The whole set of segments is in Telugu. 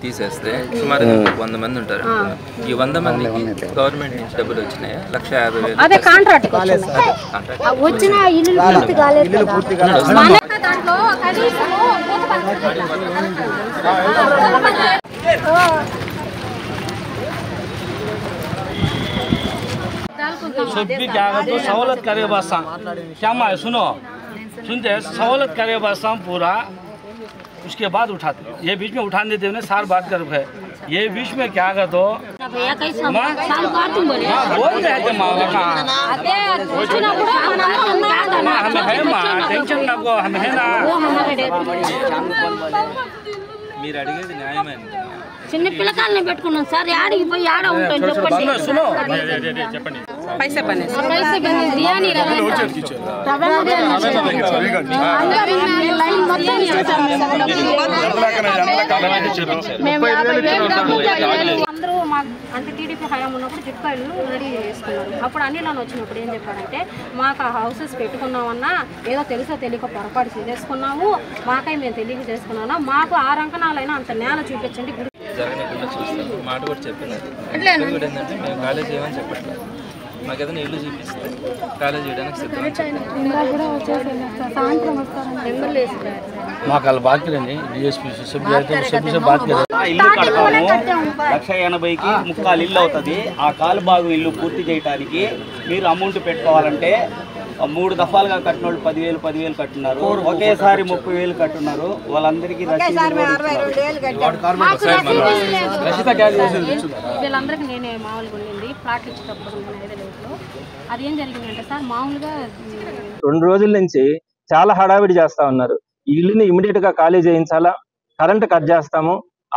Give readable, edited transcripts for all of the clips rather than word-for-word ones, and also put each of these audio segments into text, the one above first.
తీసేస్తే సుమారుగా 100 మంది ఉంటారు. ఈ 100 మందికి గవర్నమెంట్ నుంచి డబ్బులు వచ్చినాయి 1,50,000. అదే కాంట్రాక్ట్ వచ్చిన ఇల్లు పూర్తి కాలేదు దాంట్లో भी क्या तो सहूलत करे बस क्या मैं सुनो सुनते सहूलत करे बस पूरा उसके बाद उठाते ये बीच में उठाने देते उन्हें सार बात कर है ये बीच में क्या कर दो बोलते हैं हमें है माँ टेंशन ना को हमें है ना మీరు అడిగేది న్యాయమే. చిన్న పిల్లకాయల్ని పెట్టుకున్నాం సార్ యాడికి పోయి ఆడ ఉంటాం చెప్పండి చెప్పండి పైసా పని బిర్యానీ అందరూ మాకు అంటే టీడీపీ హయాం ఉన్నప్పుడు జిప్కా ఇల్లు రెడీ చేసుకున్నారు. అప్పుడు అన్నిలోనే వచ్చినప్పుడు ఏం చెప్పారంటే మాకు ఆ హౌసెస్ పెట్టుకున్నామన్నా ఏదో తెలుసో తెలియక పొరపాటు చేసుకున్నాము మాకై మేము తెలియక చేసుకున్నామన్నా మాకు 6 అంకణాలైనా అంత నేల చూపించండి జరగకుండా చూస్తాను మాట కూడా చెప్పినది. కూడా ఏంటంటే మేము కాలేజ్ చేయమని చెప్పట్లేదు, మాకు ఏదైనా ఇల్లు చూపిస్తే కాలేజ్ చేయడానికి సిద్ధం. మాకు వాళ్ళు బాకీ రండి డిఎస్పీ సభ్యులు బాకీ ఇల్లు కడతాము 1,80,000కి 3/4 ఇల్లు అవుతుంది. ఆ కాలు భాగం ఇల్లు పూర్తి చేయడానికి మీరు అమౌంట్ పెట్టుకోవాలంటే 3 దఫాలుగా కట్టిన వాళ్ళు 10,000 కట్టున్నారు, ఒకేసారి 30,000 కట్టున్నారు. వాళ్ళందరికీ వీళ్ళందరికీ నేనే మామూలుగా ఉండింది ప్లాట్లు ఇచ్చేటప్పుడు అది ఏం జరిగిందంటే సార్ మామూలుగా 2 రోజుల నుంచి చాలా హడావిడి చేస్తా ఉన్నారు. ఈ ఇల్లుని ఇమీడియట్ గా ఖాళీ చేయించాలా, కరెంట్ కట్ చేస్తాము,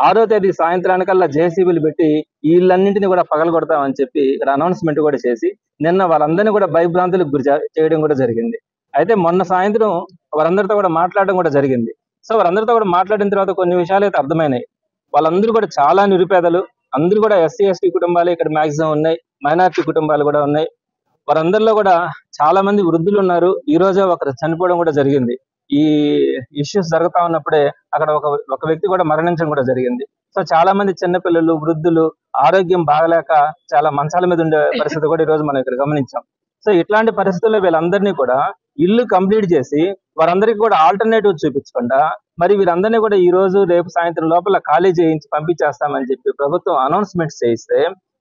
6వ తేదీ సాయంత్రానికల్లా జేసీబీలు పెట్టి ఈ ఇళ్ళన్నింటినీ కూడా పగలగొడతామని చెప్పి ఇక్కడ అనౌన్స్మెంట్ కూడా చేసి నిన్న వాళ్ళందరినీ కూడా భయభ్రాంతులకు గురి చేయడం కూడా జరిగింది. అయితే మొన్న సాయంత్రం వారందరితో కూడా మాట్లాడడం కూడా జరిగింది. సో వారందరితో కూడా మాట్లాడిన తర్వాత కొన్ని విషయాలు అయితే అర్థమైనాయి. వాళ్ళందరూ కూడా చాలా నిరుపేదలు, అందరూ కూడా ఎస్సీ ఎస్టీ కుటుంబాలు ఇక్కడ మాక్సిమం ఉన్నాయి, మైనారిటీ కుటుంబాలు కూడా ఉన్నాయి. వారందరిలో కూడా చాలా మంది వృద్ధులు ఉన్నారు. ఈ రోజే ఒకరు చనిపోవడం కూడా జరిగింది. ఈ ఇష్యూస్ జరుగుతా ఉన్నప్పుడే అక్కడ ఒక వ్యక్తి కూడా మరణించడం కూడా జరిగింది. సో చాలా మంది చిన్నపిల్లలు, వృద్ధులు ఆరోగ్యం బాగలేక చాలా మంచాల మీద ఉండే పరిస్థితి కూడా ఈ రోజు మనం ఇక్కడ గమనించాం. సో ఇట్లాంటి పరిస్థితుల్లో వీళ్ళందరినీ కూడా ఇల్లు కంప్లీట్ చేసి వారందరికీ కూడా ఆల్టర్నేటివ్ చూపించకుండా మరి వీరందరినీ కూడా ఈ రోజు రేపు సాయంత్రం లోపల ఖాళీ చేయించి పంపించేస్తామని చెప్పి ప్రభుత్వం అనౌన్స్మెంట్స్ చేయిస్తే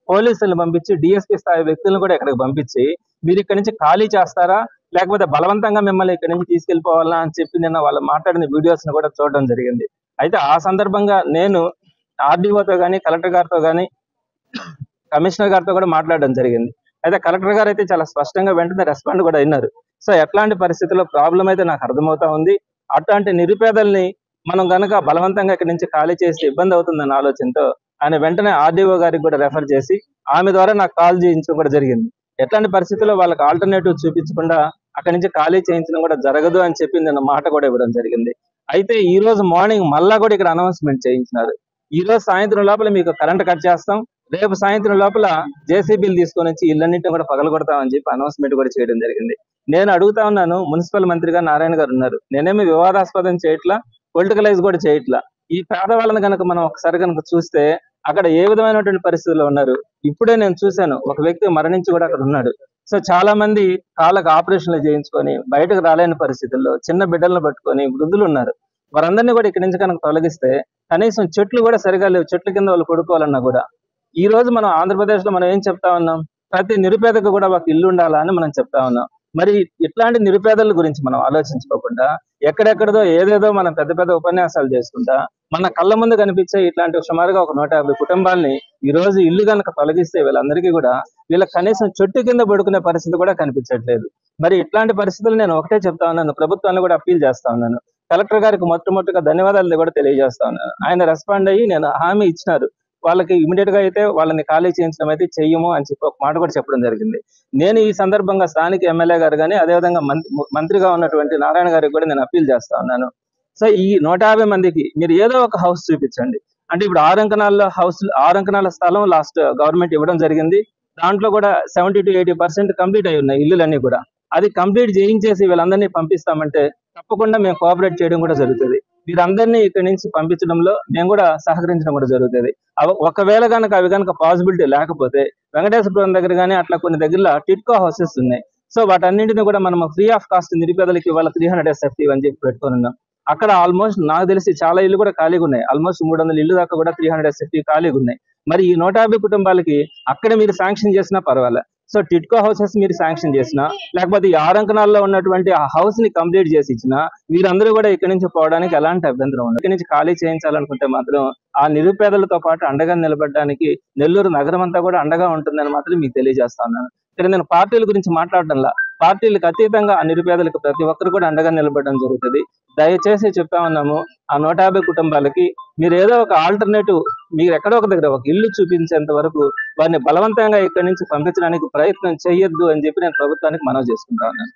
పోలీసులను పంపించి డిఎస్పీ స్థాయి వ్యక్తులను కూడా ఇక్కడికి పంపించి మీరు ఇక్కడి నుంచి ఖాళీ చేస్తారా లేకపోతే బలవంతంగా మిమ్మల్ని ఇక్కడి నుంచి తీసుకెళ్లిపోవాలా అని చెప్పి నిన్న వాళ్ళు మాట్లాడిన వీడియోస్ ను కూడా చూడడం జరిగింది. అయితే ఆ సందర్భంగా నేను ఆర్డీఓతో కానీ కలెక్టర్ గారితో కానీ కమిషనర్ గారితో కూడా మాట్లాడడం జరిగింది. అయితే కలెక్టర్ గారు అయితే చాలా స్పష్టంగా వెంటనే రెస్పాండ్ కూడా అయినారు. సో ఎట్లాంటి పరిస్థితుల్లో ప్రాబ్లం అయితే నాకు అర్థమవుతా ఉంది. అట్లాంటి నిరుపేదల్ని మనం గనక బలవంతంగా ఇక్కడి నుంచి ఖాళీ చేస్తే ఇబ్బంది అవుతుందన్న ఆలోచనతో ఆయన వెంటనే ఆర్డీఓ గారికి కూడా రెఫర్ చేసి ఆమె ద్వారా నాకు కాల్ చేయించడం కూడా జరిగింది. ఎట్లాంటి పరిస్థితుల్లో వాళ్ళకి ఆల్టర్నేటివ్ చూపించకుండా అక్కడి నుంచి ఖాళీ చేయించడం కూడా జరగదు అని చెప్పి నిన్న మాట కూడా ఇవ్వడం జరిగింది. అయితే ఈ రోజు మార్నింగ్ మళ్ళా కూడా ఇక్కడ అనౌన్స్మెంట్ చేయించినారు. ఈ రోజు సాయంత్రం లోపల మీకు కరెంట్ కట్ చేస్తాం, రేపు సాయంత్రం లోపల జేసీబీలు తీసుకొని వచ్చి ఇళ్ళన్నింటినీ కూడా పగలగొడతామని చెప్పి అనౌన్స్మెంట్ కూడా చేయడం జరిగింది. నేను అడుగుతా ఉన్నాను, మున్సిపల్ మంత్రిగా నారాయణ గారు ఉన్నారు, నేనేమి వివాదాస్పదం చేయట్లా, పొలిటికలైజ్ కూడా చేయట్లా. ఈ పేదవాళ్ళని కనుక మనం ఒకసారి కనుక చూస్తే అక్కడ ఏ విధమైనటువంటి పరిస్థితుల్లో ఉన్నారు. ఇప్పుడే నేను చూశాను, ఒక వ్యక్తి మరణించి కూడా అక్కడ ఉన్నాడు. సో చాలా మంది కాళ్ళకు ఆపరేషన్లు చేయించుకొని బయటకు రాలేని పరిస్థితుల్లో చిన్న బిడ్డలను పట్టుకొని వృద్ధులు ఉన్నారు. వారందరినీ కూడా ఇక్కడి నుంచి కనుక తొలగిస్తే కనీసం చెట్లు కూడా సరిగా లేవు, చెట్ల కింద వాళ్ళు పడుకోవాలన్నా కూడా. ఈ రోజు మనం ఆంధ్రప్రదేశ్ లో మనం ఏం చెప్తా ఉన్నాం, ప్రతి నిరుపేదకు కూడా ఒక ఇల్లు ఉండాలా అని మనం చెప్తా ఉన్నాం. మరి ఇట్లాంటి నిరుపేదల గురించి మనం ఆలోచించుకోకుండా ఎక్కడెక్కడదో ఏదేదో మనం పెద్ద పెద్ద ఉపన్యాసాలు చేసుకుంటా మన కళ్ళ ముందు కనిపించే ఇట్లాంటి సుమారుగా ఒక 150 కుటుంబాలని ఈ రోజు ఇల్లు కనుక తొలగిస్తే వీళ్ళందరికీ కూడా వీళ్ళకి కనీసం చెట్టు కింద పడుకునే పరిస్థితి కూడా కనిపించట్లేదు. మరి ఇట్లాంటి పరిస్థితులు నేను ఒకటే చెప్తా ఉన్నాను, ప్రభుత్వాన్ని కూడా అప్పీల్ చేస్తా ఉన్నాను. కలెక్టర్ గారికి మొట్టమొదటిగా ధన్యవాదాలు కూడా తెలియజేస్తా ఉన్నాను. ఆయన రెస్పాండ్ అయ్యి నేను హామీ ఇచ్చినారు, వాళ్ళకి ఇమీడియట్ గా అయితే వాళ్ళని ఖాళీ చేయించడం అయితే చెయ్యము అని చెప్పి ఒక మాట కూడా చెప్పడం జరిగింది. నేను ఈ సందర్భంగా స్థానిక ఎమ్మెల్యే గారు కానీ అదేవిధంగా మంత్రిగా ఉన్నటువంటి నారాయణ గారికి కూడా నేను అప్పీల్ చేస్తా ఉన్నాను. సో ఈ 150 మందికి మీరు ఏదో ఒక హౌస్ చూపించండి. అంటే ఇప్పుడు 6 అంకణాల హౌస్, 6 అంకణాల స్థలం లాస్ట్ గవర్నమెంట్ ఇవ్వడం జరిగింది. దాంట్లో కూడా 70 to 80% కంప్లీట్ అయి ఉన్నాయి ఇల్లులన్నీ కూడా. అది కంప్లీట్ చేయించేసి వీళ్ళందరినీ పంపిస్తామంటే తప్పకుండా మేము కోఆపరేట్ చేయడం కూడా జరుగుతుంది. వీరందరినీ ఇక్కడి నుంచి పంపించడంలో మేము కూడా సహకరించడం కూడా జరుగుతుంది. ఒకవేళ కనుక అవి కనుక పాసిబిలిటీ లేకపోతే వెంకటేశ్వరపురం దగ్గర కానీ అట్లా కొన్ని దగ్గర టిట్కో హౌసెస్ ఉన్నాయి. సో వాటన్నింటినీ కూడా మనం ఫ్రీ ఆఫ్ కాస్ట్ నిరుపేదలకి ఇవాళ 300 SFT అని చెప్పి పెట్టుకొని ఉన్నాం. అక్కడ ఆల్మోస్ట్ నాకు తెలిసి చాలా ఇల్లు కూడా ఖాళీగా ఉన్నాయి. ఆల్మోస్ట్ 300 ఇల్లు దాకా కూడా 300 SFT ఖాళీగా ఉన్నాయి. మరి ఈ 150 కుటుంబాలకి అక్కడ మీరు శాంక్షన్ చేసినా పర్వాలే. సో టిట్కో హౌసెస్ మీరు శాంక్షన్ చేసినా, లేకపోతే ఈ 6 అంకణాల్లో ఉన్నటువంటి ఆ హౌస్ ని కంప్లీట్ చేసి ఇచ్చినా వీరందరూ కూడా ఇక్కడి నుంచి పోవడానికి ఎలాంటి అభ్యంతరం ఉండదు. ఇక్కడి నుంచి ఖాళీ చేయించాలనుకుంటే మాత్రం ఆ నిరుపేదలతో పాటు అండగా నిలబడడానికి నెల్లూరు నగరం అంతా కూడా అండగా ఉంటుందని మాత్రం మీకు తెలియజేస్తా ఉన్నాను. ఇక్కడ నేను పార్టీల గురించి మాట్లాడటంలా, పార్టీలకు అతీతంగా ఆ నిరుపేదలకు ప్రతి ఒక్కరు కూడా అండగా నిలబడడం జరుగుతుంది. దయచేసి చెప్తా ఉన్నాము, ఆ 150 కుటుంబాలకి మీరు ఏదో ఒక ఆల్టర్నేటివ్, మీరు ఎక్కడో ఒక దగ్గర ఒక ఇల్లు చూపించేంత వరకు వారిని బలవంతంగా ఇక్కడి నుంచి పంపించడానికి ప్రయత్నం చేయొద్దు అని చెప్పి నేను ప్రభుత్వానికి మనవి చేసుకుంటా ఉన్నాను.